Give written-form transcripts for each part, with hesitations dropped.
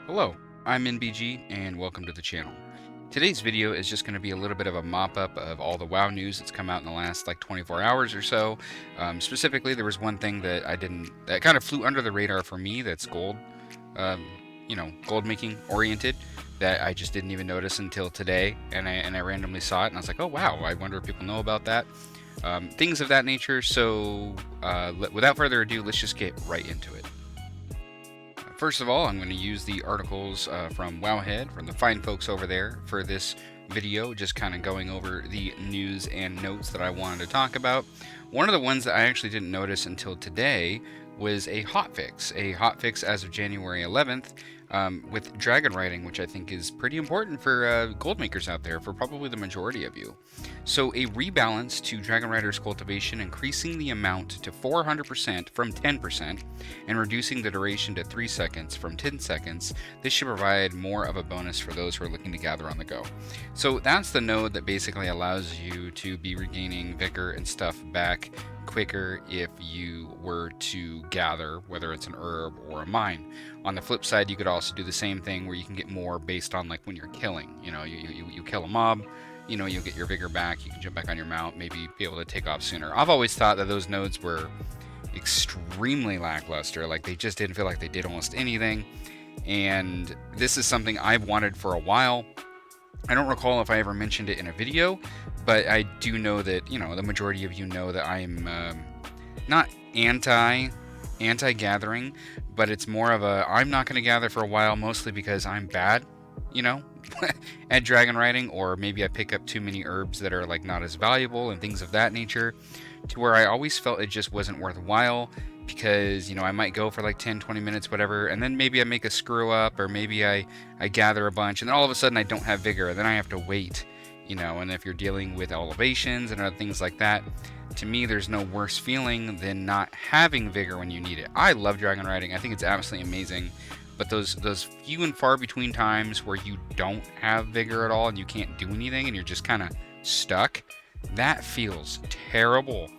Hello, I'm NBG and welcome to the channel. Today's video is just going to be a little bit of a mop-up of all the WoW news that's come out in the last 24 hours or so. Specifically, there was one thing that kind of flew under the radar for me that's gold, um, gold making oriented that I just didn't even notice until today, and I randomly saw it and I was like, oh wow, I wonder if people know about that. Things of that nature. So without further ado, let's just get right into it. First of all, I'm going to use the articles from Wowhead, from the fine folks over there, for this video, just kind of going over the news and notes that I wanted to talk about. One of the ones that I actually didn't notice until today was a hotfix as of January 11th, with Dragonriding, which I think is pretty important for gold makers out there, for probably the majority of you. So a rebalance to Dragonrider's cultivation, increasing the amount to 400% from 10%, and reducing the duration to 3 seconds from 10 seconds. This should provide more of a bonus for those who are looking to gather on the go. So that's the node that basically allows you to be regaining vigor and stuff back quicker if you were to gather, whether it's an herb or a mine. On the flip side, you could also do the same thing where you can get more based on when you're killing. You kill a mob, you'll get your vigor back, you can jump back on your mount, maybe be able to take off sooner. I've always thought that those nodes were extremely lackluster, they just didn't feel like they did almost anything, and this is something I've wanted for a while. I don't recall if I ever mentioned it in a video, but I do know that, the majority of you know that I'm not anti-gathering, but it's more of I'm not going to gather for a while, mostly because I'm bad, at dragon riding, or maybe I pick up too many herbs that are not as valuable and things of that nature, to where I always felt it just wasn't worthwhile, because I might go for 10-20 minutes, whatever, and then maybe I make a screw up, or maybe I gather a bunch and then all of a sudden I don't have vigor, and then I have to wait, and if you're dealing with elevations and other things like that, to me there's no worse feeling than not having vigor when you need it. I love dragon riding, I think it's absolutely amazing, but those few and far between times where you don't have vigor at all and you can't do anything and you're just kind of stuck, that feels terrible.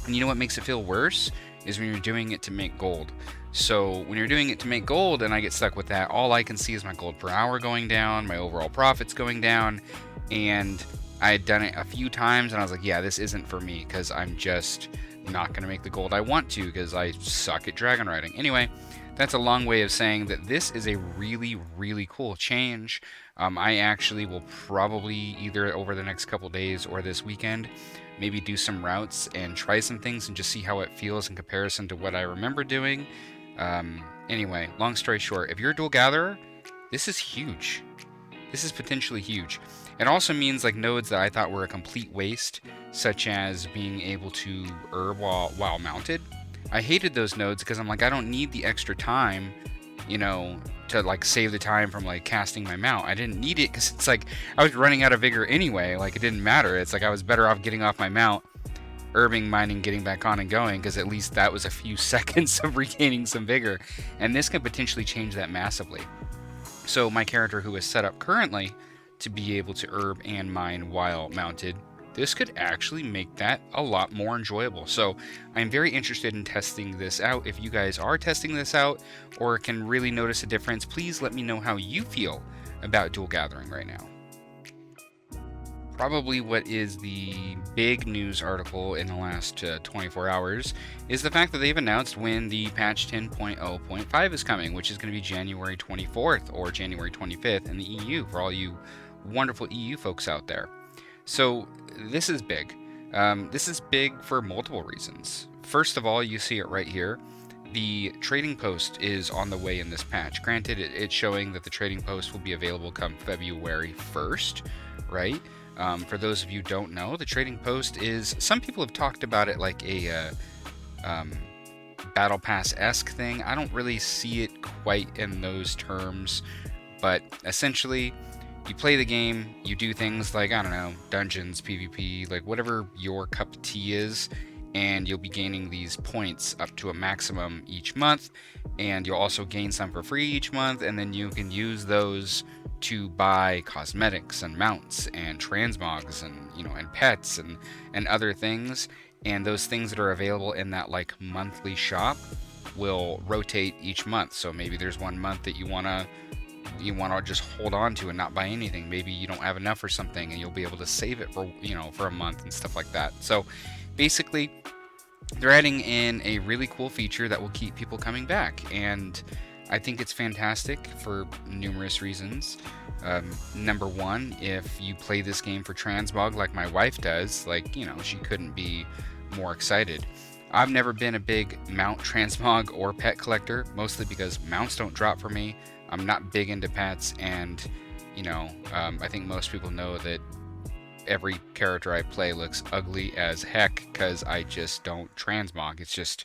And you know what makes it feel worse is when you're doing it to make gold. So when you're doing it to make gold and I get stuck with that, all I can see is my gold per hour going down, my overall profits going down, and I had done it a few times and I was like, yeah, this isn't for me, because I'm just not going to make the gold I want to, because I suck at dragon riding. Anyway, that's a long way of saying that this is a really, really cool change. I actually will probably either over the next couple days or this weekend maybe do some routes and try some things and just see how it feels in comparison to what I remember doing. Anyway, long story short, if you're a dual gatherer, this is huge. This is potentially huge. It also means nodes that I thought were a complete waste, such as being able to herb while mounted. I hated those nodes because I'm I don't need the extra time, to save the time from casting my mount. I didn't need it because it's I was running out of vigor anyway. It didn't matter. It's I was better off getting off my mount, herbing, mining, getting back on and going, because at least that was a few seconds of regaining some vigor, and this can potentially change that massively. So my character, who is set up currently to be able to herb and mine while mounted, this could actually make that a lot more enjoyable. So I'm very interested in testing this out. If you guys are testing this out or can really notice a difference, please let me know how you feel about dual gathering right now. Probably what is the big news article in the last 24 hours is the fact that they've announced when the patch 10.0.5 is coming, which is going to be January 24th or January 25th in the EU, for all you wonderful EU folks out there. So this is big. This is big for multiple reasons. First of all, you see it right here. The trading post is on the way in this patch. Granted, it's showing that the trading post will be available come February 1st, right? For those of you who don't know, the trading post is, some people have talked about it like a battle pass-esque thing. I don't really see it quite in those terms, but essentially you play the game, you do things I don't know, dungeons, PvP, whatever your cup of tea is, and you'll be gaining these points up to a maximum each month, and you'll also gain some for free each month, and then you can use those to buy cosmetics and mounts and transmogs and and pets and other things. And those things that are available in that monthly shop will rotate each month. So maybe there's one month that you want to just hold on to and not buy anything. Maybe you don't have enough for something and you'll be able to save it for, for a month and stuff like that. So basically, they're adding in a really cool feature that will keep people coming back, and I think it's fantastic for numerous reasons. Number one, if you play this game for transmog like my wife does, she couldn't be more excited. I've never been a big mount transmog or pet collector, mostly because mounts don't drop for me. I'm not big into pets, and I think most people know that every character I play looks ugly as heck because I just don't transmog. It's just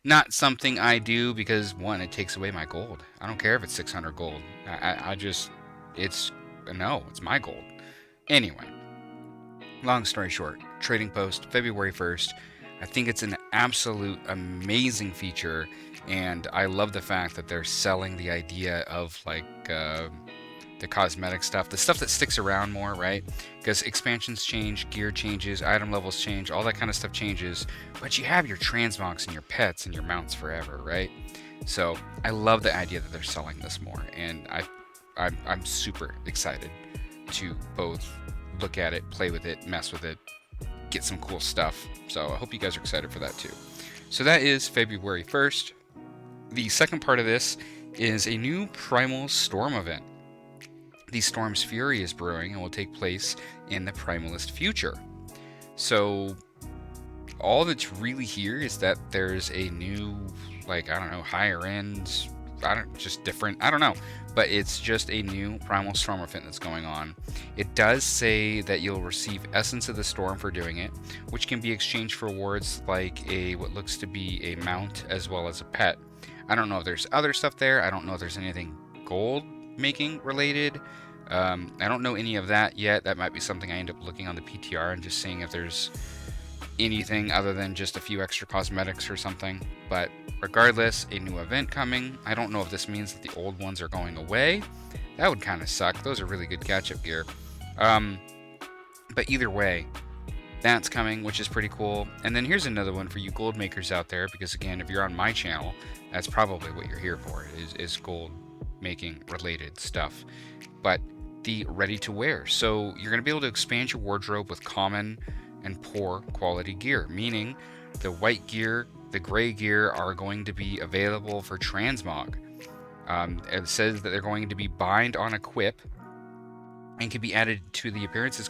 not something I do because, one, it takes away my gold. I don't care if it's 600 gold. It's my gold. Anyway, long story short, trading post, February 1st. I think it's an absolute amazing feature, and I love the fact that they're selling the idea of the cosmetic stuff, the stuff that sticks around more, right? Because expansions change, gear changes, item levels change, all that kind of stuff changes, but you have your transmogs and your pets and your mounts forever, right? So I love the idea that they're selling this more, and I'm super excited to both look at it, play with it, mess with it, get some cool stuff. So I hope you guys are excited for that too. So that is February 1st. The second part of this is a new Primal Storm event. The Storm's Fury is brewing and will take place in the Primalist future. So all that's really here is that there's a new, higher end, but it's just a new Primal Storm event that's going on. It does say that you'll receive Essence of the Storm for doing it, which can be exchanged for rewards like what looks to be a mount as well as a pet. I don't know if there's other stuff there. I don't know if there's anything gold making related. I don't know any of that yet. That might be something I end up looking on the PTR and just seeing if there's anything other than just a few extra cosmetics or something. But regardless, a new event coming. I don't know if this means that the old ones are going away. That would kind of suck. Those are really good catch-up gear. But either way, that's coming, which is pretty cool. And then here's another one for you gold makers out there, because again, if you're on my channel, that's probably what you're here for, is gold making related stuff. But the ready to wear. So you're going to be able to expand your wardrobe with common and poor quality gear, meaning the white gear, the gray gear are going to be available for transmog. It says that they're going to be bind on equip and can be added to the appearances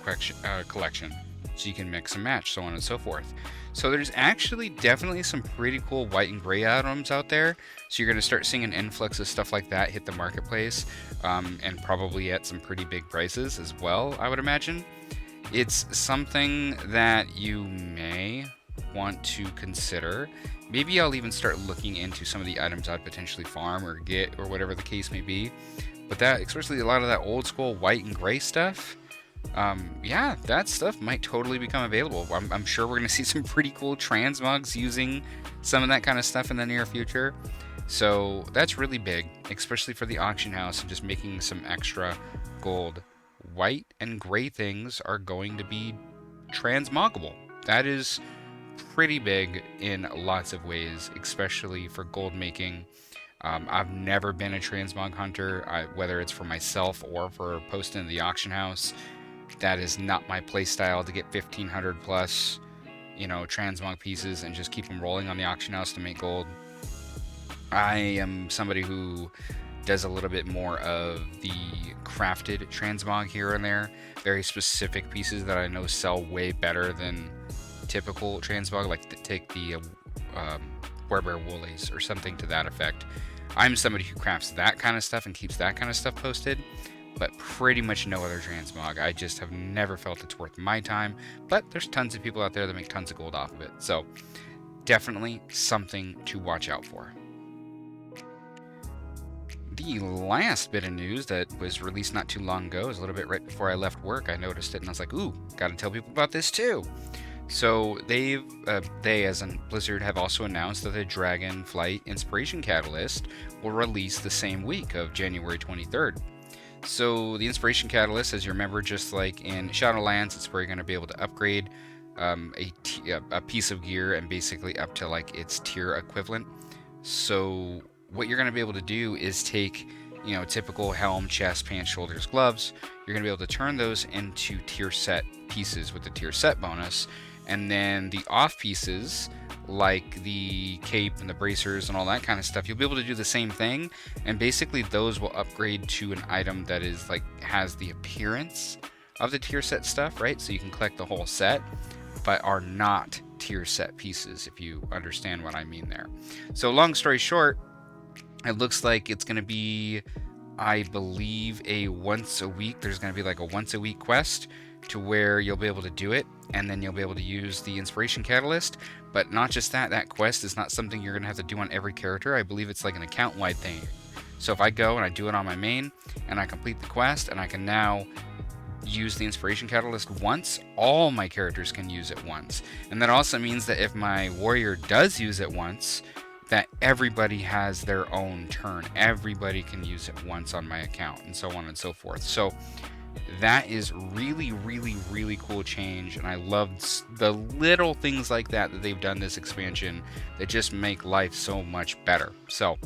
collection, so you can mix and match, so on and so forth. So there's actually definitely some pretty cool white and gray items out there. So you're going to start seeing an influx of stuff like that hit the marketplace, and probably at some pretty big prices as well, I would imagine. It's something that you may want to consider. Maybe I'll even start looking into some of the items I'd potentially farm or get, or whatever the case may be. But that, especially a lot of that old school white and gray stuff, that stuff might totally become available. I'm sure we're going to see some pretty cool transmogs using some of that kind of stuff in the near future. So that's really big, especially for the auction house and just making some extra gold. White and gray things are going to be transmogable. That is pretty big in lots of ways, especially for gold making. I've never been a transmog hunter, whether it's for myself or for posting in the auction house. That is not my playstyle, to get 1,500 plus, transmog pieces and just keep them rolling on the auction house to make gold. I am somebody who does a little bit more of the crafted transmog here and there. Very specific pieces that I know sell way better than typical transmog, like take the Werebear Woolies or something to that effect. I'm somebody who crafts that kind of stuff and keeps that kind of stuff posted, but pretty much no other transmog. I just have never felt it's worth my time, but there's tons of people out there that make tons of gold off of it. So definitely something to watch out for. The last bit of news that was released not too long ago, is a little bit right before I left work. I noticed it and I was like, ooh, gotta tell people about this too. So they as in Blizzard have also announced that the Dragonflight Inspiration Catalyst will release the same week of January 23rd. So the Inspiration Catalyst, as you remember, just like in Shadowlands, it's where you're going to be able to upgrade a piece of gear and basically up to like its tier equivalent. So what you're going to be able to do is take, you know, typical helm, chest, pants, shoulders, gloves. You're going to be able to turn those into tier set pieces with the tier set bonus. And then the off pieces, like the cape and the bracers and all that kind of stuff, you'll be able to do the same thing. And basically those will upgrade to an item that is like, has the appearance of the tier set stuff, right? So you can collect the whole set, but are not tier set pieces, if you understand what I mean there. So long story short, it looks like it's going to be, I believe, a once a week. There's going to be like a once a week quest to where you'll be able to do it, and then you'll be able to use the inspiration catalyst. But not just that, that quest is not something you're going to have to do on every character. I believe it's like an account wide thing. So if I go and I do it on my main and I complete the quest, and I can now use the inspiration catalyst once, all my characters can use it once. And that also means that if my warrior does use it once, that everybody has their own turn. Everybody can use it once on my account, and so on and so forth. So that is really, really, really cool change, and I love the little things like that they've done this expansion that just make life so much better. So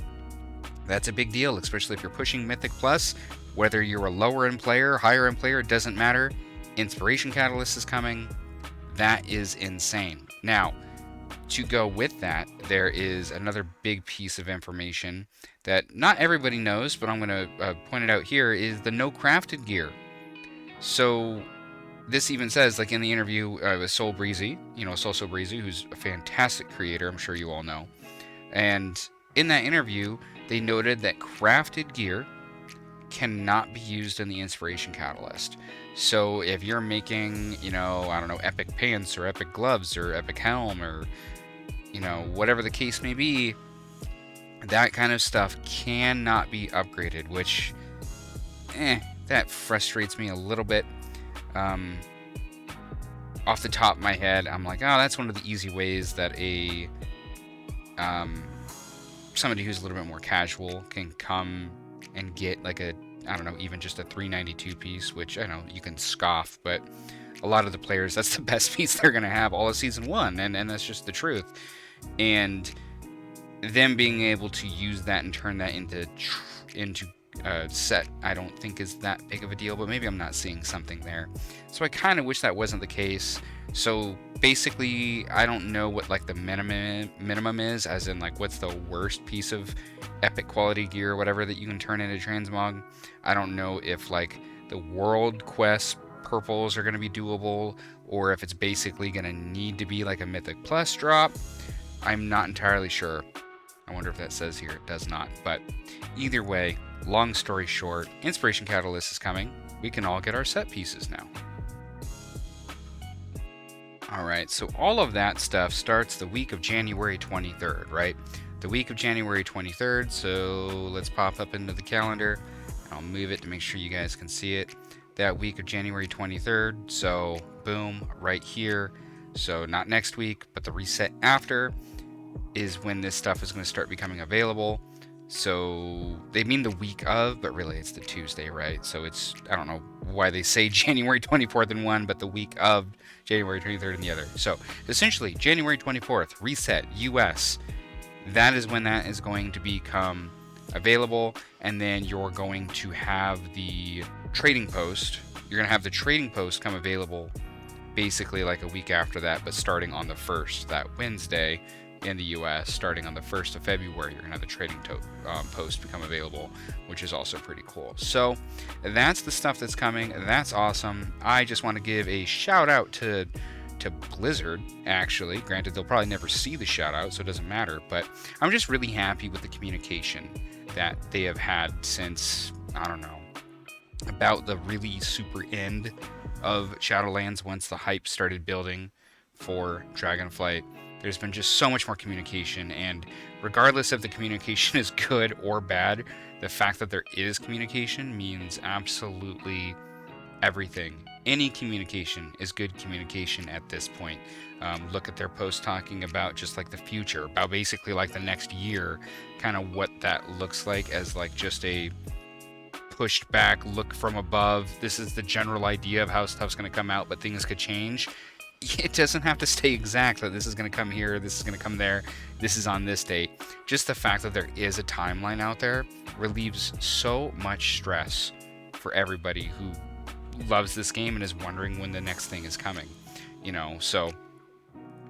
that's a big deal, especially if you're pushing Mythic Plus. Whether you're a lower end player, higher end player, doesn't matter. Inspiration Catalyst is coming. That is insane. Now, to go with that, there is another big piece of information that not everybody knows, but I'm going to point it out here, is the no crafted gear. So this even says, like in the interview with Soul Breezy, you know, Soul Breezy, who's a fantastic creator, I'm sure you all know. And in that interview, they noted that crafted gear cannot be used in the inspiration catalyst. So if you're making, you know, I don't know, epic pants or epic gloves or epic helm or, you know, whatever the case may be, that kind of stuff cannot be upgraded, which, that frustrates me a little bit. Off the top of my head, I'm like, oh, that's one of the easy ways that a somebody who's a little bit more casual can come and get like a, I don't know, even just a 392 piece, which I know you can scoff, but a lot of the players, that's the best piece they're going to have all of season one, and that's just the truth. And them being able to use that and turn that into set, I don't think is that big of a deal, but maybe I'm not seeing something there. So I kind of wish that wasn't the case. So basically, I don't know what like the minimum is, as in like what's the worst piece of epic quality gear or whatever that you can turn into transmog. I don't know if like the world quest purples are going to be doable, or if it's basically going to need to be like a Mythic Plus drop. I'm not entirely sure. I wonder if that says here. It does not. But either way, long story short, Inspiration Catalyst is coming. We can all get our set pieces now. Alright, so all of that stuff starts the week of January 23rd, right? The week of January 23rd, so let's pop up into the calendar. I'll move it to make sure you guys can see it. That week of January 23rd, so boom, right here. So not next week, but the reset after is when this stuff is going to start becoming available. So they mean the week of, but really it's the Tuesday, right? So it's, I don't know why they say January 24th in one, but the week of January 23rd in the other. So essentially January 24th, reset, US. That is when that is going to become available. And then you're going to have the trading post. You're going to have the trading post come available basically like a week after that, but starting on the 1st, that Wednesday in the US, starting on the 1st of February, you're going to have the trading post become available, which is also pretty cool. So that's the stuff that's coming. That's awesome. I just want to give a shout out to Blizzard, actually. Granted, they'll probably never see the shout out, so it doesn't matter, but I'm just really happy with the communication that they have had since, I don't know, about the really super end of Shadowlands, once the hype started building for Dragonflight. There's been just so much more communication, and regardless if the communication is good or bad, the fact that there is communication means absolutely everything. Any communication is good communication at this point. Look at their post talking about just like the future, about basically like the next year, kind of what that looks like as like just a pushed back look from above. This is the general idea of how stuff's going to come out, but things could change. it doesn't have to stay exact that this is going to come here, this is going to come there, this is on this date. Just the fact that there is a timeline out there relieves so much stress for everybody who loves this game and is wondering when the next thing is coming. So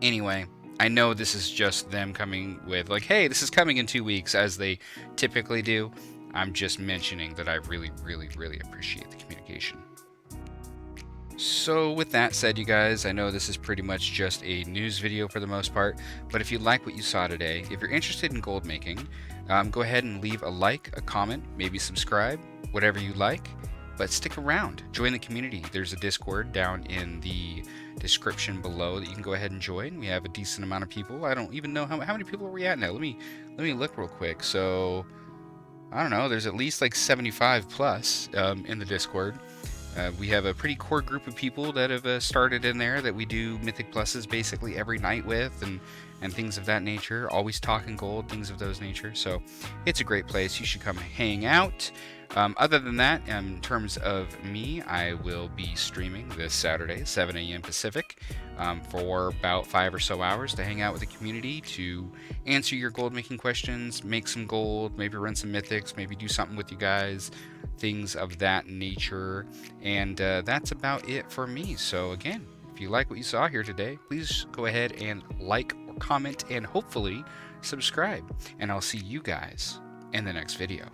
anyway, I know this is just them coming with like, hey, this is coming in 2 weeks, as they typically do. I'm just mentioning that I really, really, really appreciate the communication. So with that said, you guys, I know this is pretty much just a news video for the most part, but if you like what you saw today, if you're interested in gold making, go ahead and leave a like, a comment, maybe subscribe, whatever you like, but stick around, join the community. There's a Discord down in the description below that you can go ahead and join. We have a decent amount of people. I don't even know how many people are we at now. Let me look real quick. So I don't know, there's at least like 75 plus in the Discord. We have a pretty core group of people that have started in there that we do Mythic Pluses basically every night with, and things of that nature. Always talking gold, things of those nature. So it's a great place. You should come hang out. Other than that, in terms of me, I will be streaming this Saturday, 7 a.m. Pacific, for about 5 or so hours to hang out with the community, to answer your gold making questions, make some gold, maybe run some mythics, maybe do something with you guys, things of that nature. And that's about it for me. So again, if you like what you saw here today, please go ahead and like or comment and hopefully subscribe. And I'll see you guys in the next video.